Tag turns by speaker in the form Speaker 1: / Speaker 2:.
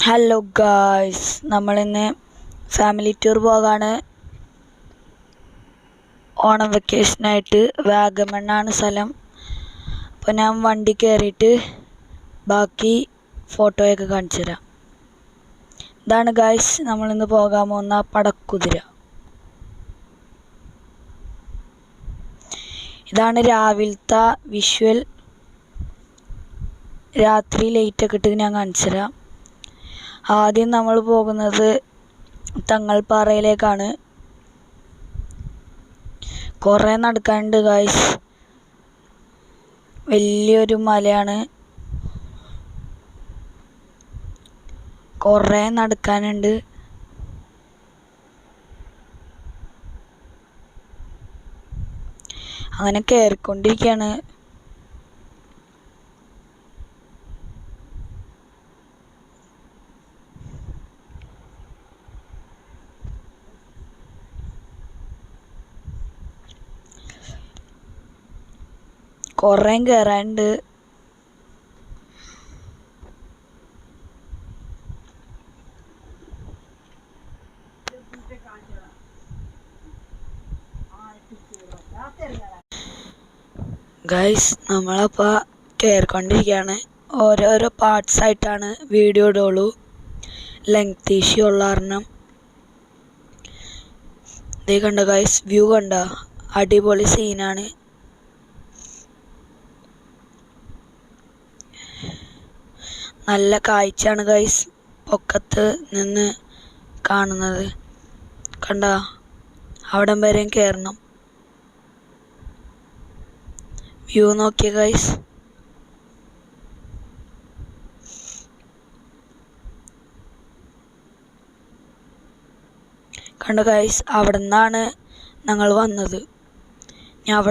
Speaker 1: Hello guys, നമ്മളിന്ന് family tour പോകാണ്. Onam വെക്കേഷനായിട്ട് വാഗമണ്ണാണ് സ്ഥലം. അപ്പോൾ ഞാൻ വണ്ടി കയറിയിട്ട് ബാക്കി ഫോട്ടോയൊക്കെ കാണിച്ചു തരാം. ഇതാണ് ഗായ്സ് നമ്മളിന്ന് പോകാൻ പോകുന്ന പടക്കുതിര. ഇതാണ് രാവിലത്തെ വിഷ്വൽ. രാത്രി ലൈറ്റൊക്കെ ഇട്ട് ഞാൻ കാണിച്ചു തരാം. ആദ്യം നമ്മൾ പോകുന്നത് തങ്ങൾപ്പാറയിലേക്കാണ്. കുറേ നടക്കാനുണ്ട് ഗായ്സ്. വലിയൊരു മലയാണ്, കുറേ നടക്കാനുണ്ട്. അങ്ങനെ കയറിക്കൊണ്ടിരിക്കുകയാണ്. കുറേ കയറാനുണ്ട്. ഗൈസ്, നമ്മളപ്പോൾ കയറിക്കൊണ്ടിരിക്കുകയാണ്. ഓരോരോ പാർട്സ് ആയിട്ടാണ് വീഡിയോ ഇടുള്ളൂ. ലെങ്ത് ഇഷ്യൂ ഉള്ള കാരണം. ഇതേ കണ്ട ഗൈസ്, വ്യൂ കണ്ട, അടിപൊളി സീനാണ്. നല്ല കാഴ്ചയാണ് ഗൈസ് പൊക്കത്ത് നിന്ന് കാണുന്നത്. കണ്ട, അവിടം വരെയും കയറണം. വ്യൂ നോക്കിയ ഗൈസ്. കണ്ട ഗൈസ്, അവിടെ നിന്നാണ് ഞങ്ങൾ വന്നത്. ഞാൻ അവിടെ